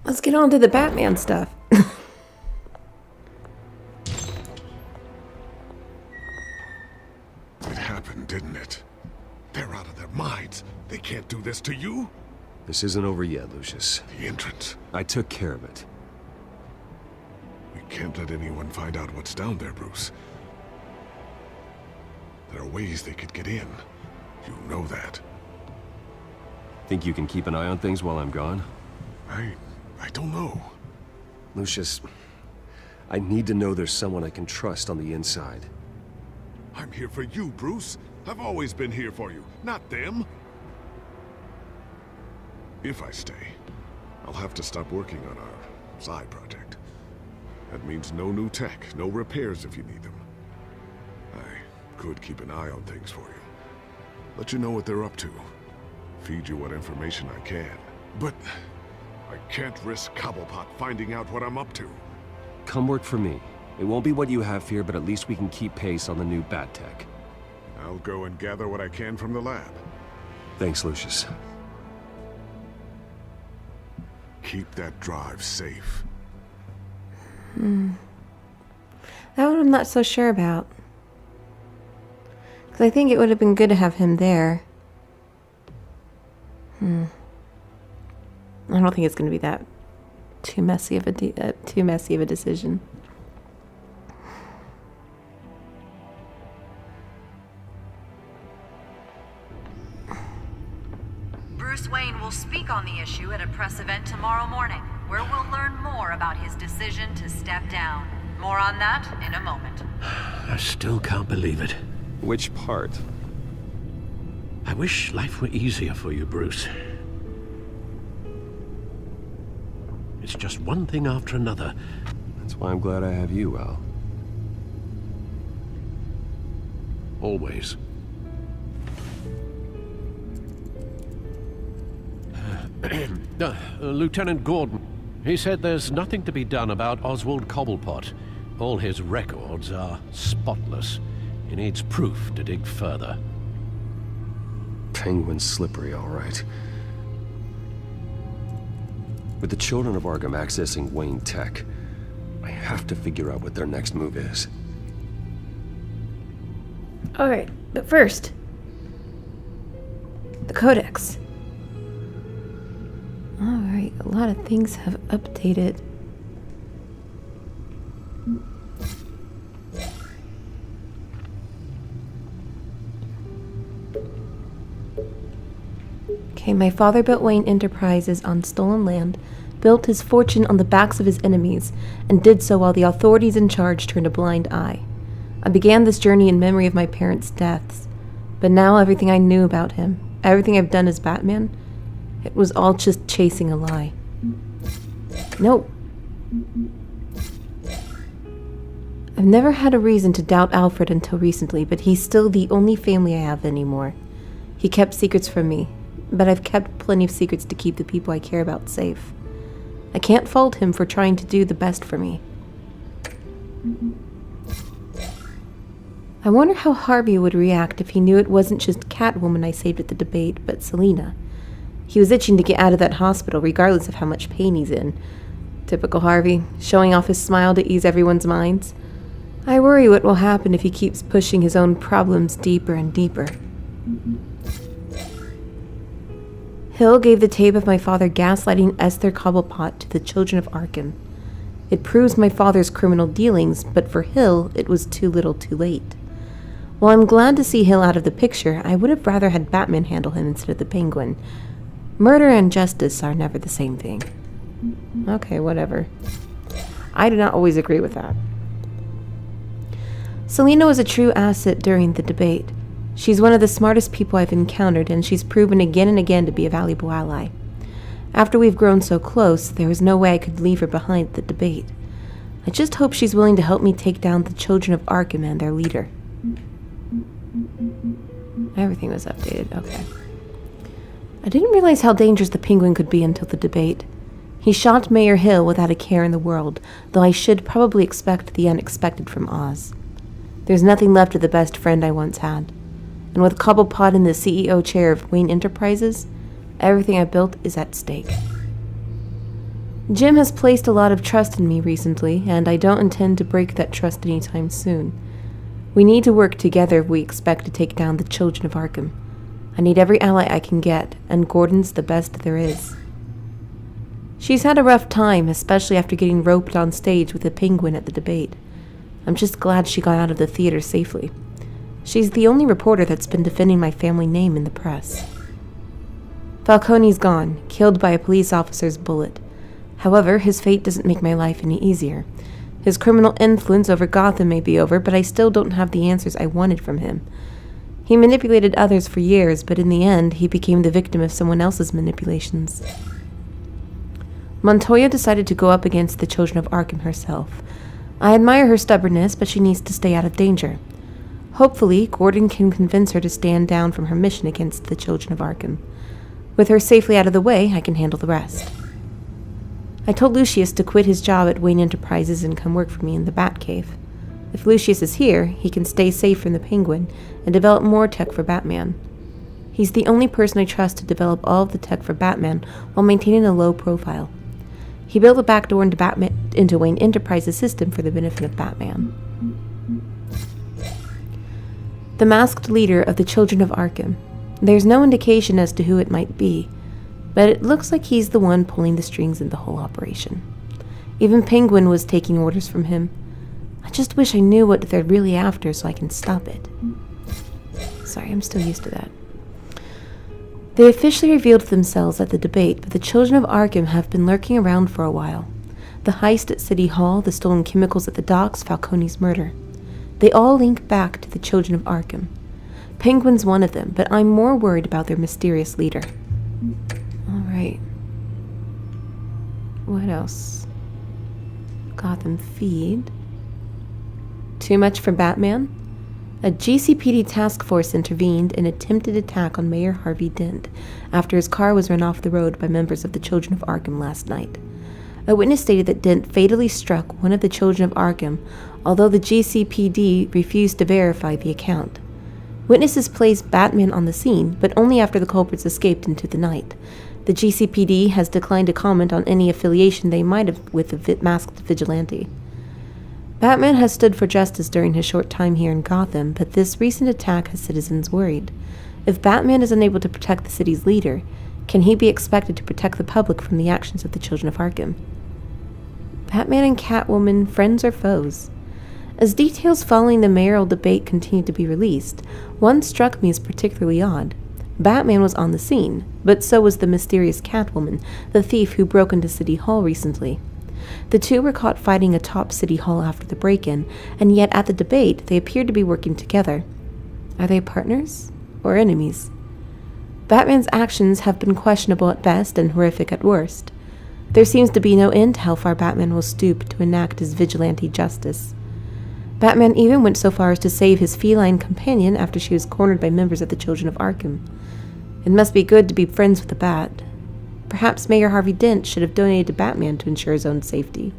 Let's get on to the Batman stuff. It happened, didn't it? They're out of their minds. They can't do this to you. This isn't over yet, Lucius. The entrance. I took care of it. We can't let anyone find out what's down there, Bruce. There are ways they could get in. You know that. Think you can keep an eye on things while I'm gone? I don't know. Lucius, I need to know there's someone I can trust on the inside. I'm here for you, Bruce. I've always been here for you, not them. If I stay, I'll have to stop working on our side project. That means no new tech, no repairs if you need them. I could keep an eye on things for you. Let you know what they're up to. Feed you what information I can. But I can't risk Cobblepot finding out what I'm up to. Come work for me. It won't be what you have here, but at least we can keep pace on the new bat tech. I'll go and gather what I can from the lab. Thanks, Lucius. Keep that drive safe. That one I'm not so sure about. Because I think it would have been good to have him there. I don't think it's going to be that too messy of a decision. Bruce Wayne will speak on the issue at a press event tomorrow morning, where we'll learn more about his decision to step down. More on that in a moment. I still can't believe it. Which part? I wish life were easier for you, Bruce. It's just one thing after another. That's why I'm glad I have you, Al. Always. Lieutenant Gordon, he said there's nothing to be done about Oswald Cobblepot. All his records are spotless. He needs proof to dig further. Penguin's slippery, all right. With the Children of Arkham accessing Wayne Tech, I have to figure out what their next move is. Alright, but first, the Codex. Alright, a lot of things have updated. Okay, my father built Wayne Enterprises on stolen land, built his fortune on the backs of his enemies, and did so while the authorities in charge turned a blind eye. I began this journey in memory of my parents' deaths, but now everything I knew about him, everything I've done as Batman, it was all just chasing a lie. No. I've never had a reason to doubt Alfred until recently, but he's still the only family I have anymore. He kept secrets from me, but I've kept plenty of secrets to keep the people I care about safe. I can't fault him for trying to do the best for me. I wonder how Harvey would react if he knew it wasn't just Catwoman I saved at the debate, but Selina. He was itching to get out of that hospital, regardless of how much pain he's in. Typical Harvey, showing off his smile to ease everyone's minds. I worry what will happen if he keeps pushing his own problems deeper and deeper. Hill gave the tape of my father gaslighting Esther Cobblepot to the Children of Arkham. It proves my father's criminal dealings, but for Hill, it was too little too late. While I'm glad to see Hill out of the picture, I would have rather had Batman handle him instead of the Penguin. Murder and justice are never the same thing. Okay, whatever. I do not always agree with that. Selina was a true asset during the debate. She's one of the smartest people I've encountered, and she's proven again and again to be a valuable ally. After we've grown so close, there was no way I could leave her behind at the debate. I just hope she's willing to help me take down the Children of Arkham and their leader. Everything was updated, okay. I didn't realize how dangerous the Penguin could be until the debate. He shot Mayor Hill without a care in the world, though I should probably expect the unexpected from Oz. There's nothing left of the best friend I once had. And with Cobblepot in the CEO chair of Wayne Enterprises, everything I built is at stake. Jim has placed a lot of trust in me recently, and I don't intend to break that trust anytime soon. We need to work together if we expect to take down the Children of Arkham. I need every ally I can get, and Gordon's the best there is. She's had a rough time, especially after getting roped on stage with a penguin at the debate. I'm just glad she got out of the theater safely. She's the only reporter that's been defending my family name in the press. Falcone's gone, killed by a police officer's bullet. However, his fate doesn't make my life any easier. His criminal influence over Gotham may be over, but I still don't have the answers I wanted from him. He manipulated others for years, but in the end, he became the victim of someone else's manipulations. Montoya decided to go up against the Children of Arkham herself. I admire her stubbornness, but she needs to stay out of danger. Hopefully, Gordon can convince her to stand down from her mission against the Children of Arkham. With her safely out of the way, I can handle the rest. I told Lucius to quit his job at Wayne Enterprises and come work for me in the Batcave. If Lucius is here, he can stay safe from the Penguin and develop more tech for Batman. He's the only person I trust to develop all of the tech for Batman while maintaining a low profile. He built a backdoor into Wayne Enterprises' system for the benefit of Batman. The masked leader of the Children of Arkham. There's no indication as to who it might be, but it looks like he's the one pulling the strings in the whole operation. Even Penguin was taking orders from him. I just wish I knew what they're really after so I can stop it. Sorry, I'm still used to that. They officially revealed themselves at the debate, but the Children of Arkham have been lurking around for a while. The heist at City Hall, the stolen chemicals at the docks, Falcone's murder. They all link back to the Children of Arkham. Penguin's one of them, but I'm more worried about their mysterious leader. Alright. What else? Gotham Feed. Too much for Batman? A GCPD task force intervened in an attempted attack on Mayor Harvey Dent after his car was run off the road by members of the Children of Arkham last night. A witness stated that Dent fatally struck one of the Children of Arkham, although the GCPD refused to verify the account. Witnesses placed Batman on the scene, but only after the culprits escaped into the night. The GCPD has declined to comment on any affiliation they might have with the masked vigilante. Batman has stood for justice during his short time here in Gotham, but this recent attack has citizens worried. If Batman is unable to protect the city's leader, can he be expected to protect the public from the actions of the Children of Arkham? Batman and Catwoman, friends or foes? As details following the mayoral debate continued to be released, one struck me as particularly odd. Batman was on the scene, but so was the mysterious Catwoman, the thief who broke into City Hall recently. The two were caught fighting atop City Hall after the break-in, and yet at the debate they appeared to be working together. Are they partners or enemies? Batman's actions have been questionable at best and horrific at worst. There seems to be no end to how far Batman will stoop to enact his vigilante justice. Batman even went so far as to save his feline companion after she was cornered by members of the Children of Arkham. It must be good to be friends with the Bat. Perhaps Mayor Harvey Dent should have donated to Batman to ensure his own safety.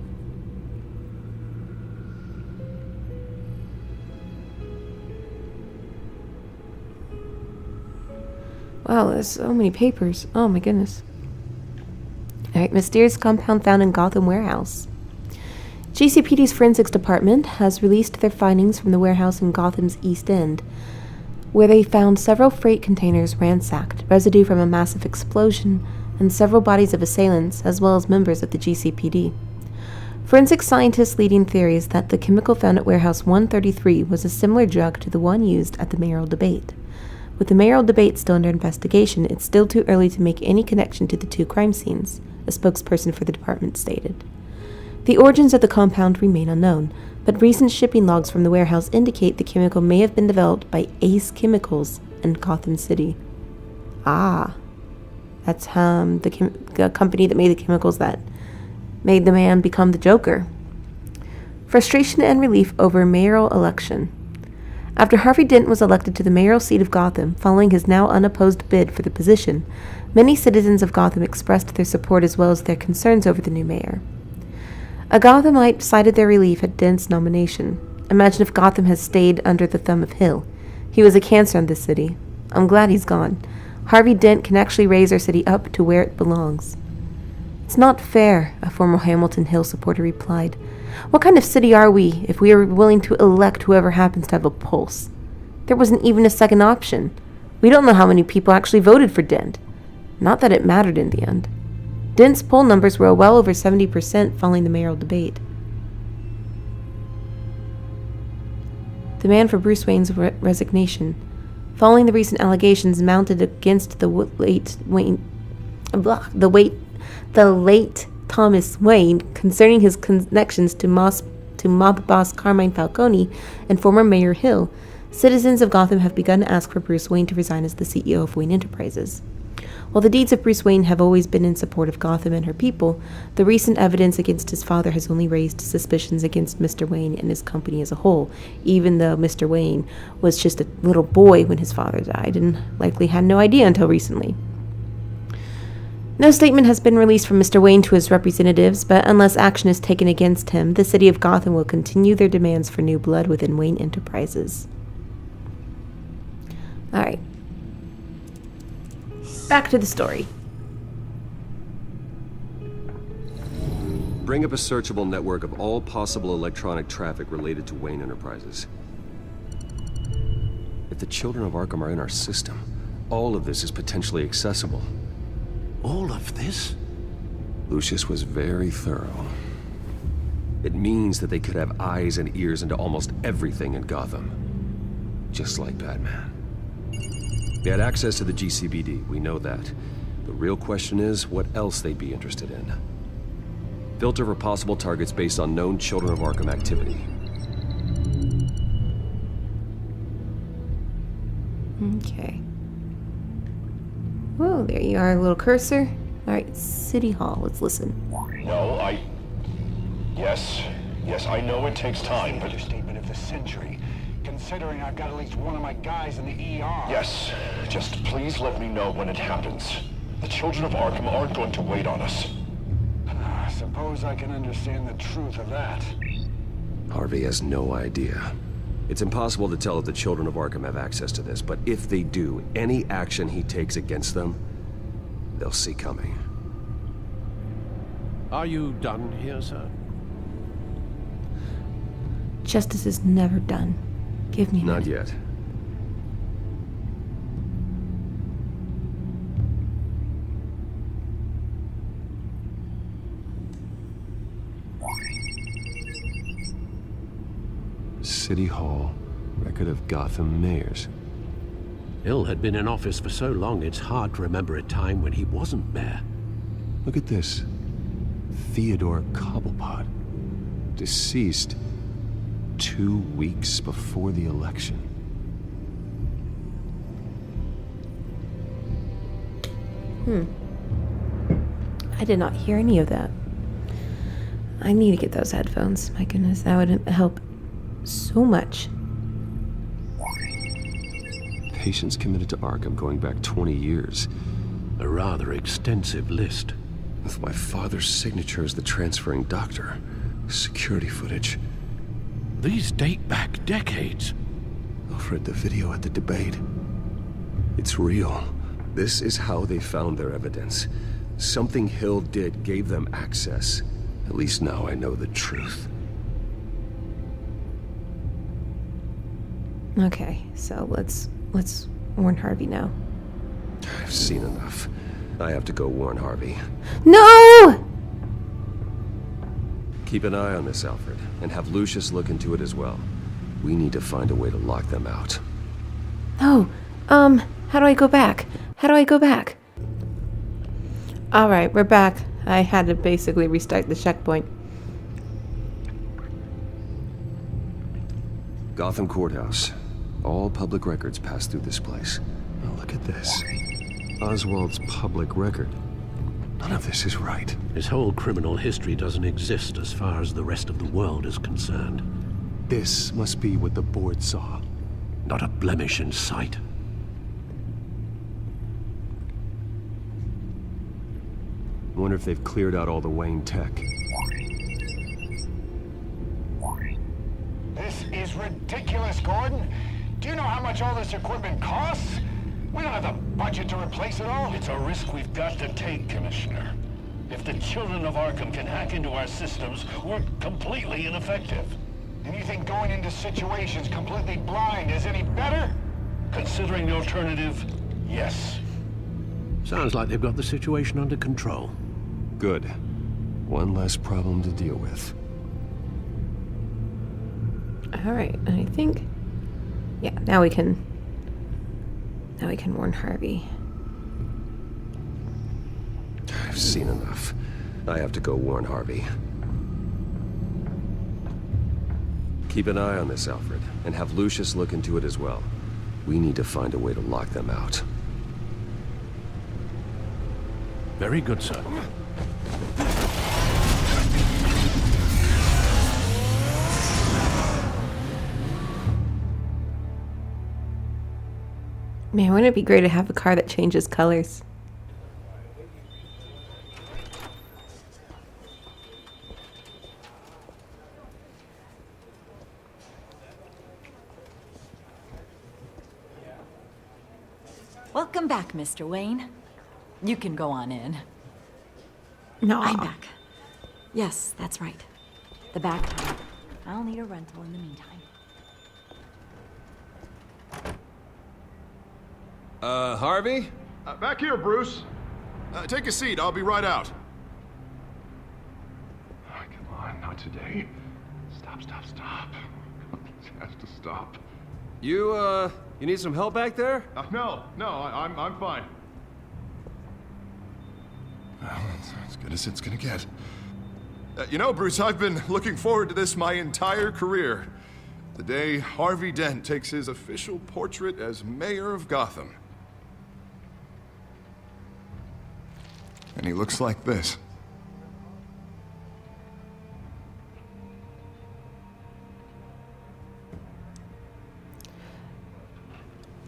Wow, there's so many papers. Oh my goodness. Alright, mysterious compound found in Gotham warehouse. GCPD's forensics department has released their findings from the warehouse in Gotham's East End, where they found several freight containers ransacked, residue from a massive explosion, and several bodies of assailants, as well as members of the GCPD. Forensic scientists' leading theory is that the chemical found at Warehouse 133 was a similar drug to the one used at the mayoral debate. With the mayoral debate still under investigation, it's still too early to make any connection to the two crime scenes, a spokesperson for the department stated. The origins of the compound remain unknown, but recent shipping logs from the warehouse indicate the chemical may have been developed by Ace Chemicals in Gotham City. Ah, that's the company that made the chemicals that made the man become the Joker. Frustration and relief over mayoral election. After Harvey Dent was elected to the mayoral seat of Gotham, following his now unopposed bid for the position, many citizens of Gotham expressed their support as well as their concerns over the new mayor. A Gothamite cited their relief at Dent's nomination. Imagine if Gotham had stayed under the thumb of Hill. He was a cancer on this city. I'm glad he's gone. Harvey Dent can actually raise our city up to where it belongs. It's not fair, a former Hamilton Hill supporter replied. What kind of city are we if we are willing to elect whoever happens to have a pulse? There wasn't even a second option. We don't know how many people actually voted for Dent. Not that it mattered in the end. Dent's poll numbers were well over 70% following the mayoral debate. Demand for Bruce Wayne's resignation. Following the recent allegations mounted against the late Thomas Wayne concerning his connections to mob boss Carmine Falcone and former Mayor Hill, citizens of Gotham have begun to ask for Bruce Wayne to resign as the CEO of Wayne Enterprises. While the deeds of Bruce Wayne have always been in support of Gotham and her people, the recent evidence against his father has only raised suspicions against Mr. Wayne and his company as a whole, even though Mr. Wayne was just a little boy when his father died and likely had no idea until recently. No statement has been released from Mr. Wayne to his representatives, but unless action is taken against him, the city of Gotham will continue their demands for new blood within Wayne Enterprises. Alright. Back to the story. Bring up a searchable network of all possible electronic traffic related to Wayne Enterprises. If the Children of Arkham are in our system, all of this is potentially accessible. All of this? Lucius was very thorough. It means that they could have eyes and ears into almost everything in Gotham. Just like Batman. They had access to the GCPD, we know that. The real question is, what else they'd be interested in. Filter for possible targets based on known Children of Arkham activity. Okay. Whoa, there you are, little cursor. Alright, City Hall, let's listen. No, Yes, I know it takes time, but... Understatement of the century, considering I've got at least one of my guys in the ER. Yes, just please let me know when it happens. The Children of Arkham aren't going to wait on us. Suppose I can understand the truth of that. Harvey has no idea. It's impossible to tell if the Children of Arkham have access to this, but if they do, any action he takes against them, they'll see coming. Are you done here, sir? Justice is never done. Give me a Not minute. yet. City Hall, record of Gotham mayors. Hill had been in office for so long, it's hard to remember a time when he wasn't mayor. Look at this. Theodore Cobblepot. Deceased 2 weeks before the election. I did not hear any of that. I need to get those headphones. My goodness, that would help so much. Patients committed to Arkham going back 20 years. A rather extensive list. With my father's signature as the transferring doctor. Security footage. These date back decades. Alfred, the video at the debate. It's real. This is how they found their evidence. Something Hill did gave them access. At least now I know the truth. Okay, so let's warn Harvey now. I've seen enough. I have to go warn Harvey. No! Keep an eye on this, Alfred, and have Lucius look into it as well. We need to find a way to lock them out. No. How do I go back? How do I go back? Alright, we're back. I had to basically restart the checkpoint. Gotham Courthouse. All public records pass through this place. Now look at this. Oswald's public record. None of this is right. His whole criminal history doesn't exist as far as the rest of the world is concerned. This must be what the board saw. Not a blemish in sight. Wonder if they've cleared out all the Wayne tech. This is ridiculous, Gordon. Do you know how much all this equipment costs? We don't have the budget to replace it all. It's a risk we've got to take, Commissioner. If the Children of Arkham can hack into our systems, we're completely ineffective. And you think going into situations completely blind is any better? Considering the alternative, yes. Sounds like they've got the situation under control. Good. One less problem to deal with. Alright, I think... Yeah, now we can warn Harvey. I've seen enough. I have to go warn Harvey. Keep an eye on this, Alfred, and have Lucius look into it as well. We need to find a way to lock them out. Very good, sir. Man, wouldn't it be great to have a car that changes colors? Welcome back, Mr. Wayne. You can go on in. No. I'm back. Yes, that's right. The back time. I'll need a rental in the meantime. Harvey? Back here, Bruce. Take a seat. I'll be right out. Oh, come on, not today. Stop. This has to stop. You need some help back there? No, I'm fine. Well, that's as good as it's gonna get. You know, Bruce, I've been looking forward to this my entire career. The day Harvey Dent takes his official portrait as mayor of Gotham. And he looks like this.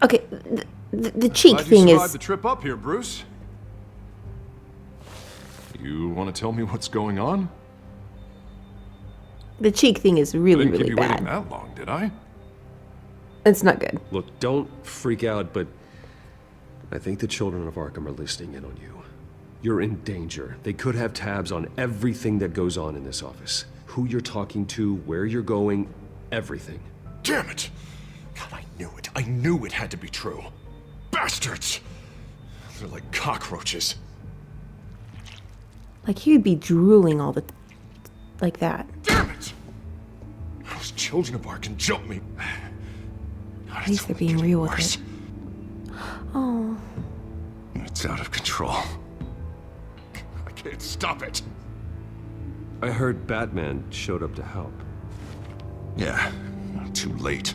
Okay, the cheek Glad thing you survived is... the trip up here, Bruce. You want to tell me what's going on? The cheek thing is really, Didn't really keep you waiting bad. that long, did I? It's not good. Look, don't freak out, but I think the Children of Arkham are listening in on you. You're in danger. They could have tabs on everything that goes on in this office. Who you're talking to, where you're going, everything. Damn it! God, I knew it. I knew it had to be true. Bastards! They're like cockroaches. Like, he would be drooling all the... like that. Damn it! Those Children of Arkham jumped me. God, At least they're being real with it. Oh. It's out of control. I can't stop it. I heard Batman showed up to help. Yeah, too late.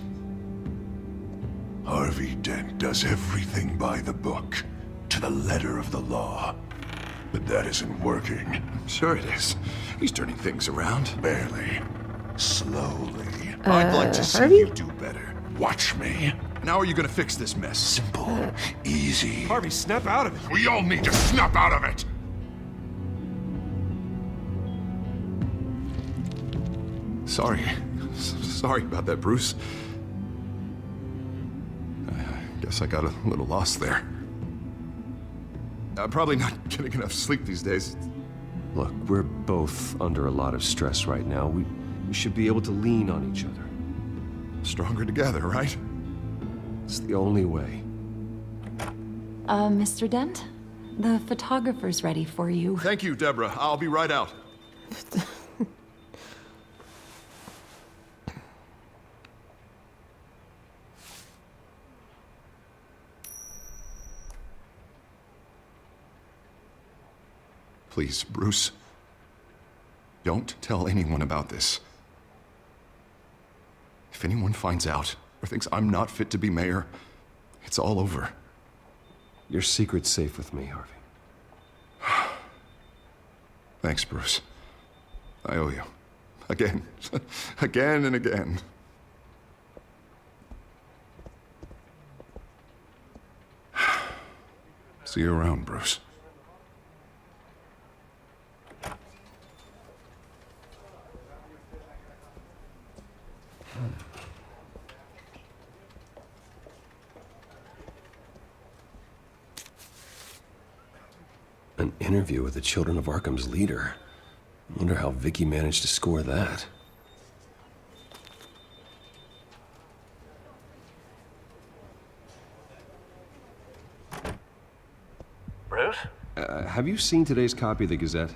Harvey Dent does everything by the book, to the letter of the law. But that isn't working. Sure it is. He's turning things around. Barely. Slowly. I'd like to see Harvey? you do better. Watch me. Now are you gonna fix this mess? Simple. Easy. Harvey, snap out of it! We all need to snap out of it! Sorry. Sorry about that, Bruce. I guess I got a little lost there. I'm probably not getting enough sleep these days. Look, we're both under a lot of stress right now. We should be able to lean on each other. Stronger together, right? It's the only way. Mr. Dent? The photographer's ready for you. Thank you, Deborah. I'll be right out. Please, Bruce. Don't tell anyone about this. If anyone finds out or thinks I'm not fit to be mayor, it's all over. Your secret's safe with me, Harvey. Thanks, Bruce. I owe you. Again. Again and again. See you around, Bruce. An interview with the Children of Arkham's leader. I wonder how Vicky managed to score that. Bruce? Have you seen today's copy of the Gazette?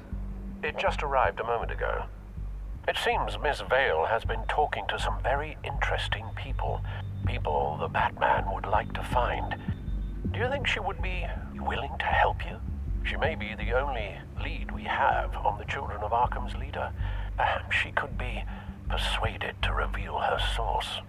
It just arrived a moment ago. It seems Miss Vale has been talking to some very interesting people. People the Batman would like to find. Do you think she would be willing to help you? She may be the only lead we have on the Children of Arkham's leader. Perhaps she could be persuaded to reveal her source.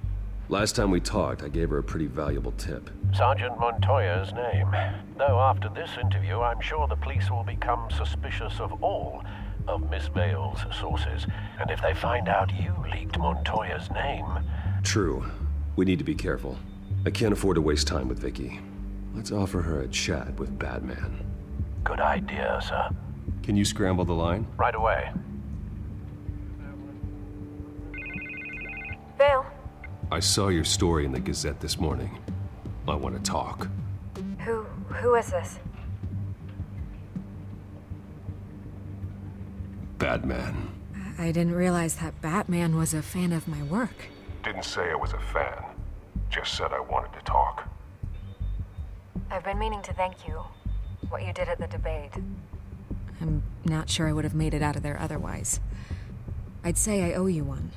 Last time we talked, I gave her a pretty valuable tip. Sergeant Montoya's name. Though after this interview, I'm sure the police will become suspicious of all of Miss Vale's sources. And if they find out you leaked Montoya's name... True. We need to be careful. I can't afford to waste time with Vicky. Let's offer her a chat with Batman. Good idea, sir. Can you scramble the line? Right away. Vale. I saw your story in the Gazette this morning. I want to talk. Who is this? Batman. I didn't realize that Batman was a fan of my work. Didn't say I was a fan. Just said I wanted to talk. I've been meaning to thank you. What you did at the debate. I'm not sure I would have made it out of there otherwise. I'd say I owe you one.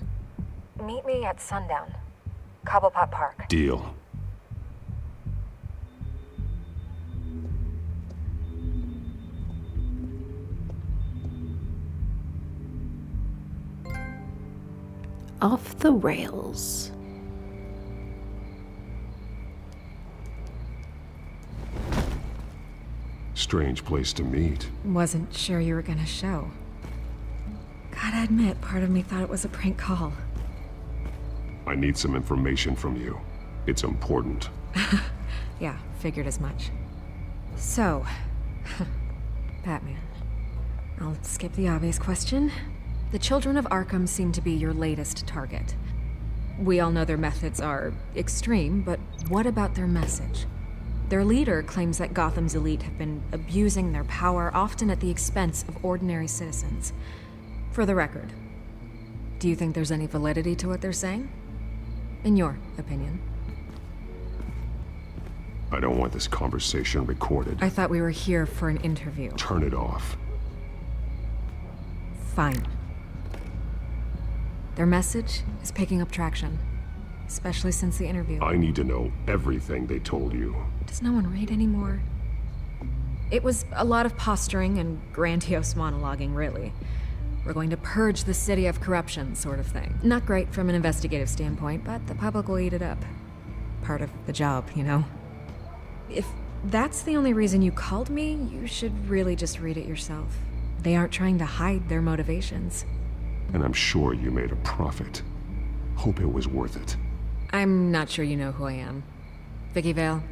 Meet me at sundown. Cobblepot Park. Deal. Off the rails. Strange place to meet. Wasn't sure you were gonna show. Gotta admit, part of me thought it was a prank call. I need some information from you. It's important. Yeah, figured as much. So, Batman. I'll skip the obvious question. The Children of Arkham seem to be your latest target. We all know their methods are extreme, but what about their message? Their leader claims that Gotham's elite have been abusing their power, often at the expense of ordinary citizens. For the record, do you think there's any validity to what they're saying? In your opinion? I don't want this conversation recorded. I thought we were here for an interview. Turn it off. Fine. Their message is picking up traction, especially since the interview. I need to know everything they told you. Does no one read anymore? It was a lot of posturing and grandiose monologuing, really. We're going to purge the city of corruption, sort of thing. Not great from an investigative standpoint, but the public will eat it up. Part of the job, you know? If that's the only reason you called me, you should really just read it yourself. They aren't trying to hide their motivations. And I'm sure you made a profit. Hope it was worth it. I'm not sure you know who I am. Vicky Vale.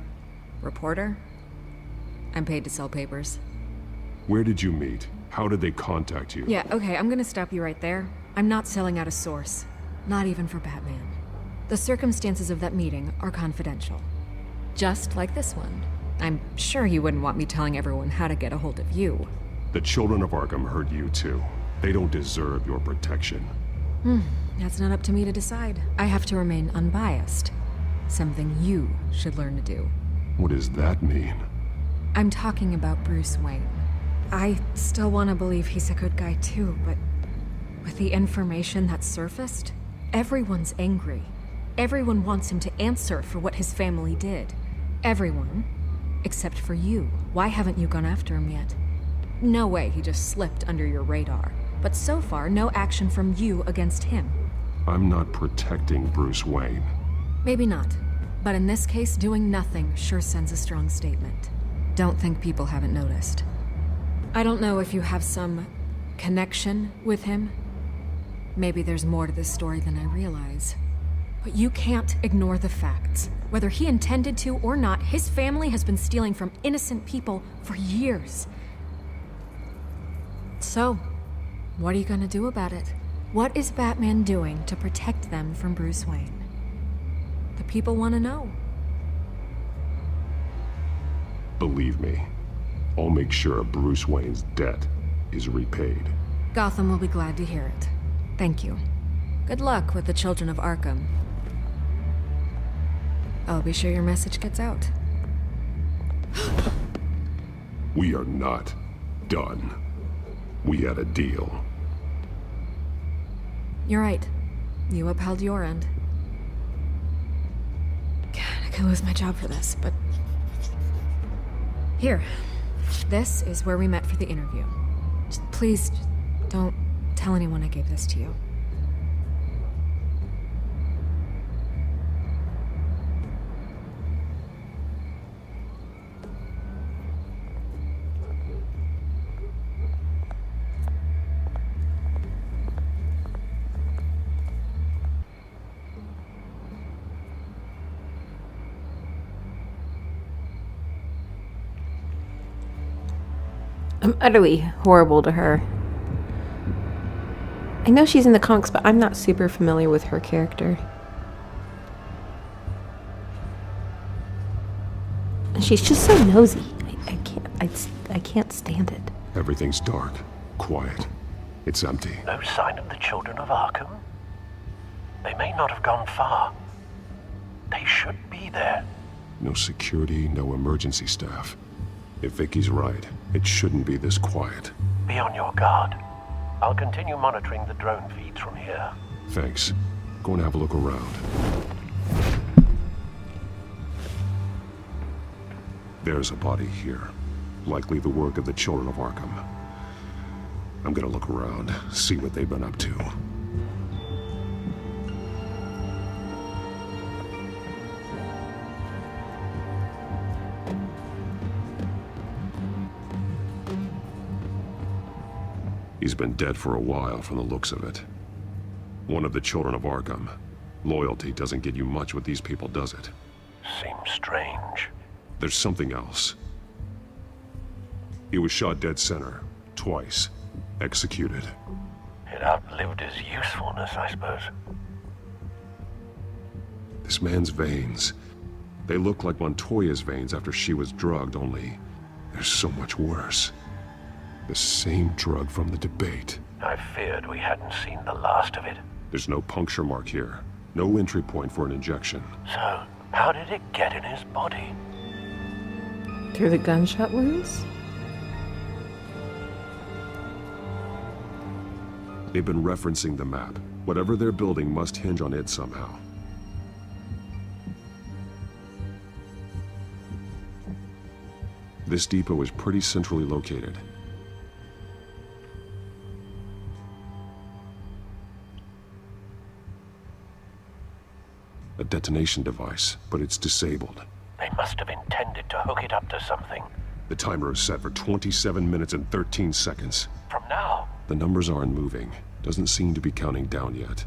Reporter? I'm paid to sell papers. Where did you meet? How did they contact you? Yeah, okay, I'm gonna stop you right there. I'm not selling out a source. Not even for Batman. The circumstances of that meeting are confidential. Just like this one. I'm sure you wouldn't want me telling everyone how to get a hold of you. The Children of Arkham heard you too. They don't deserve your protection. That's not up to me to decide. I have to remain unbiased. Something you should learn to do. What does that mean? I'm talking about Bruce Wayne. I still want to believe he's a good guy too, but with the information that surfaced, everyone's angry. Everyone wants him to answer for what his family did. Everyone, except for you. Why haven't you gone after him yet? No way he just slipped under your radar. But so far, no action from you against him. I'm not protecting Bruce Wayne. Maybe not. But in this case, doing nothing sure sends a strong statement. Don't think people haven't noticed. I don't know if you have some connection with him. Maybe there's more to this story than I realize. But you can't ignore the facts. Whether he intended to or not, his family has been stealing from innocent people for years. So, what are you gonna do about it? What is Batman doing to protect them from Bruce Wayne? The people want to know. Believe me, I'll make sure Bruce Wayne's debt is repaid. Gotham will be glad to hear it. Thank you. Good luck with the Children of Arkham. I'll be sure your message gets out. We are not done. We had a deal. You're right. You upheld your end. God, I could lose my job for this, but... Here. This is where we met for the interview. Please, don't tell anyone I gave this to you. I'm utterly horrible to her. I know she's in the comics, but I'm not super familiar with her character. And she's just so nosy. I can't stand it. Everything's dark, quiet. It's empty. No sign of the Children of Arkham? They may not have gone far. They should be there. No security, no emergency staff. If Vicky's right, it shouldn't be this quiet. Be on your guard. I'll continue monitoring the drone feeds from here. Thanks. Go and have a look around. There's a body here. Likely the work of the Children of Arkham. I'm gonna look around, see what they've been up to. He's been dead for a while from the looks of it. One of the Children of Arkham. Loyalty doesn't get you much with these people, does it? Seems strange. There's something else. He was shot dead center, twice, executed. It outlived his usefulness, I suppose. This man's veins, they look like Montoya's veins after she was drugged, only they're so much worse. The same drug from the debate. I feared we hadn't seen the last of it. There's no puncture mark here. No entry point for an injection. So, how did it get in his body? Through the gunshot wounds? They've been referencing the map. Whatever they're building must hinge on it somehow. This depot is pretty centrally located. A detonation device, but it's disabled. They must have intended to hook it up to something. The timer is set for 27 minutes and 13 seconds. From now? The numbers aren't moving. Doesn't seem to be counting down yet.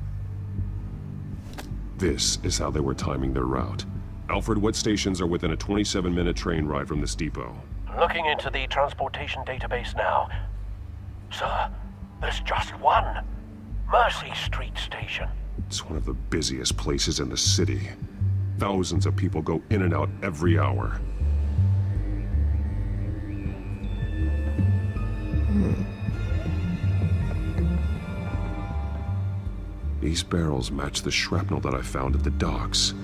This is how they were timing their route. Alfred, what stations are within a 27-minute train ride from this depot? Looking into the transportation database now. Sir, there's just one. Mercy Street Station. It's one of the busiest places in the city. Thousands of people go in and out every hour. These barrels match the shrapnel that I found at the docks.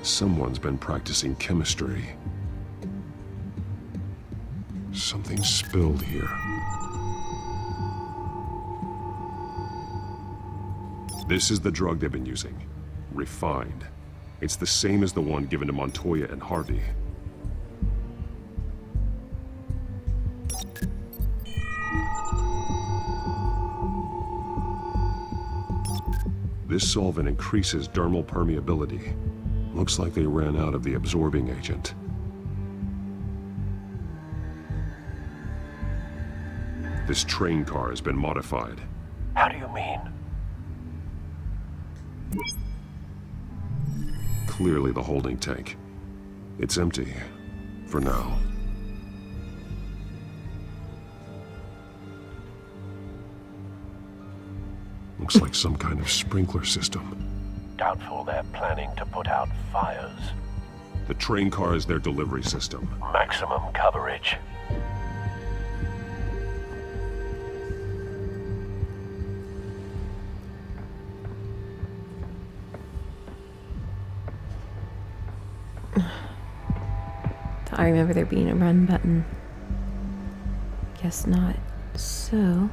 Someone's been practicing chemistry. Something spilled here. This is the drug they've been using. Refined. It's the same as the one given to Montoya and Harvey. This solvent increases dermal permeability. Looks like they ran out of the absorbing agent. This train car has been modified. How do you mean? Clearly the holding tank. It's empty. For now. Looks like some kind of sprinkler system. Doubtful they're planning to put out fires. The train car is their delivery system. Maximum coverage. I remember there being a run button. Guess not. So...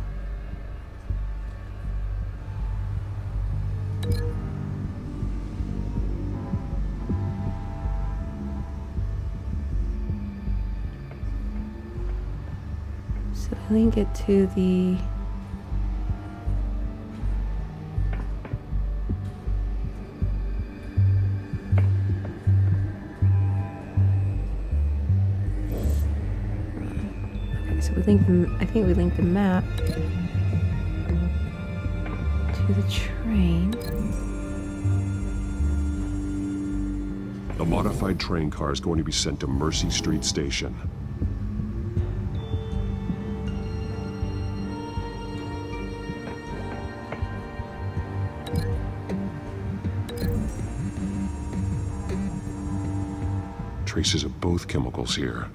So I link it to the... Okay, so we link the, I think we linked the map to the train. A modified train car is going to be sent to Mercy Street Station. Traces of both chemicals here.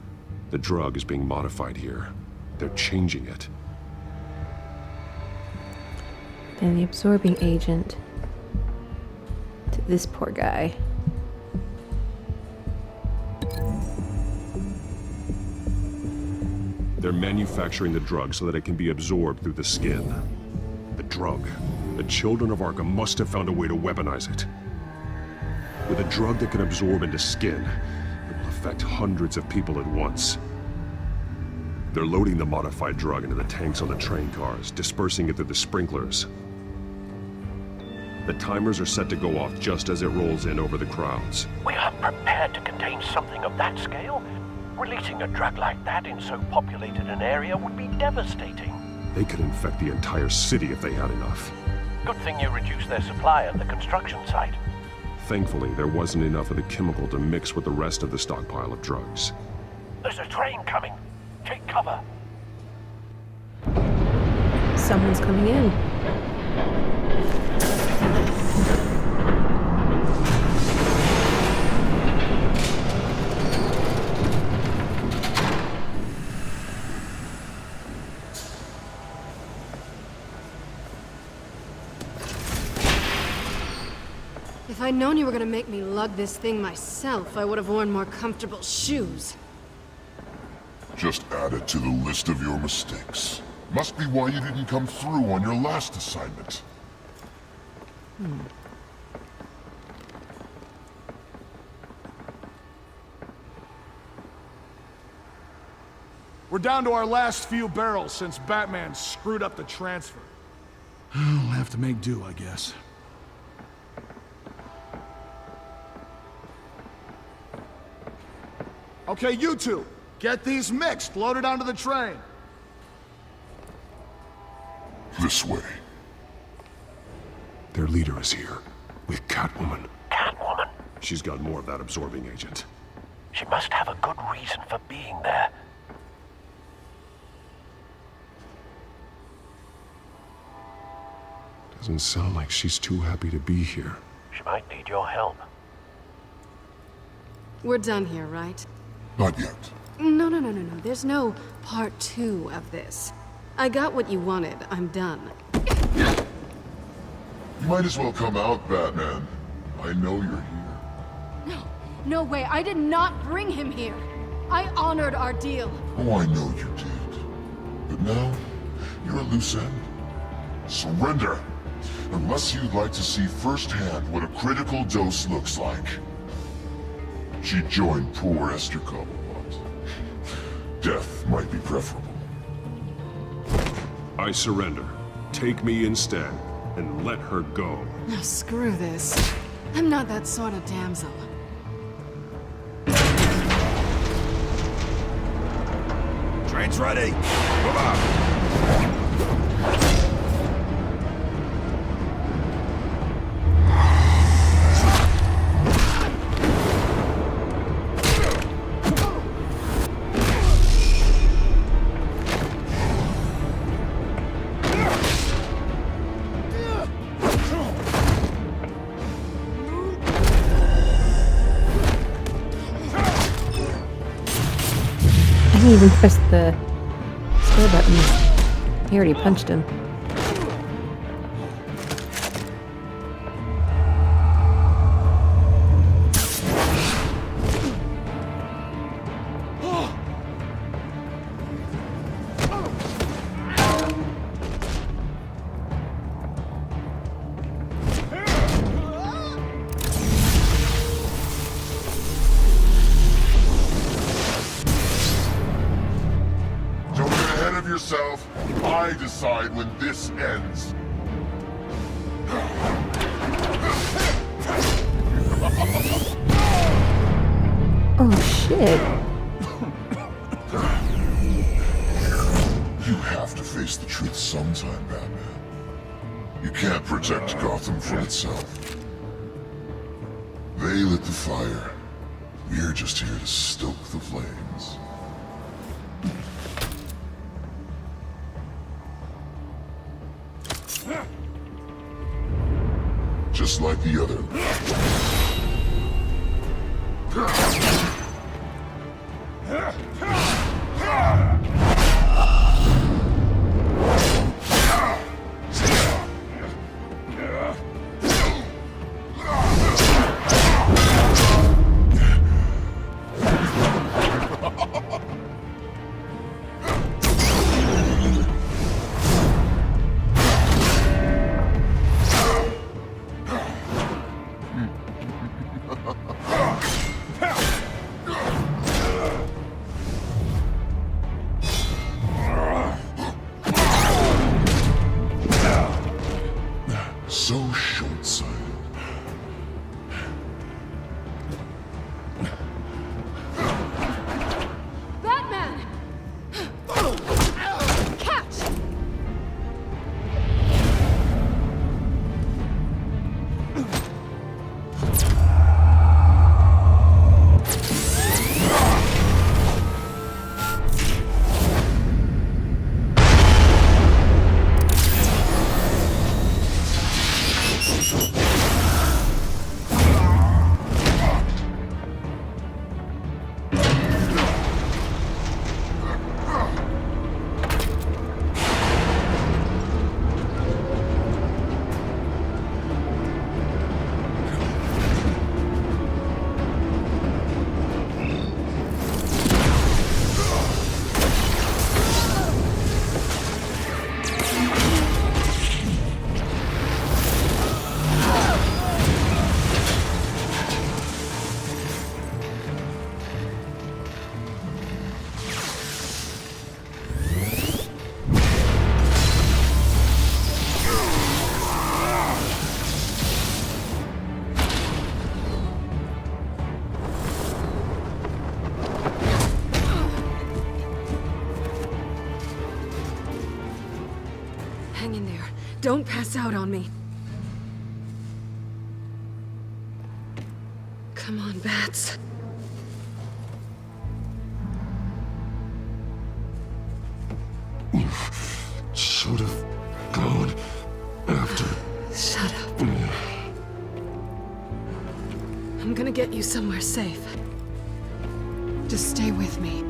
The drug is being modified here. They're changing it. Then the absorbing agent to this poor guy. They're manufacturing the drug so that it can be absorbed through the skin. The drug. The Children of Arkham must have found a way to weaponize it. With a drug that can absorb into skin, it will affect hundreds of people at once. They're loading the modified drug into the tanks on the train cars, dispersing it through the sprinklers. The timers are set to go off just as it rolls in over the crowds. We are prepared to contain something of that scale? Releasing a drug like that in so populated an area would be devastating. They could infect the entire city if they had enough. Good thing you reduced their supply at the construction site. Thankfully, there wasn't enough of the chemical to mix with the rest of the stockpile of drugs. There's a train coming. Take cover. Someone's coming in. If I'd known you were gonna make me lug this thing myself, I would have worn more comfortable shoes. Just add it to the list of your mistakes. Must be why you didn't come through on your last assignment. We're down to our last few barrels since Batman screwed up the transfer. We'll have to make do, I guess. Okay, you two, get these mixed, loaded onto the train. This way. Their leader is here, with Catwoman. Catwoman? She's got more of that absorbing agent. She must have a good reason for being there. Doesn't sound like she's too happy to be here. She might need your help. We're done here, right? Not yet. No. There's no part 2 of this. I got what you wanted. I'm done. You might as well come out, Batman. I know you're here. No way. I did not bring him here. I honored our deal. Oh, I know you did. But now, you're a loose end. Surrender! Unless you'd like to see firsthand what a critical dose looks like. She joined poor Esther Cobblepot. Death might be preferable. I surrender. Take me instead, and let her go. No, screw this. I'm not that sort of damsel. Train's ready! Come on! didn't even press the square button. He already punched him. Yourself. I decide when this ends. Oh shit. You have to face the truth sometime, Batman. You can't protect Gotham from itself. They lit the fire. We're just here to stoke the flames. Just like the other. So short-sighted. Batman! Catch! Hang in there. Don't pass out on me. Come on, Bats. Should have gone after. Shut up. I'm gonna get you somewhere safe. Just stay with me.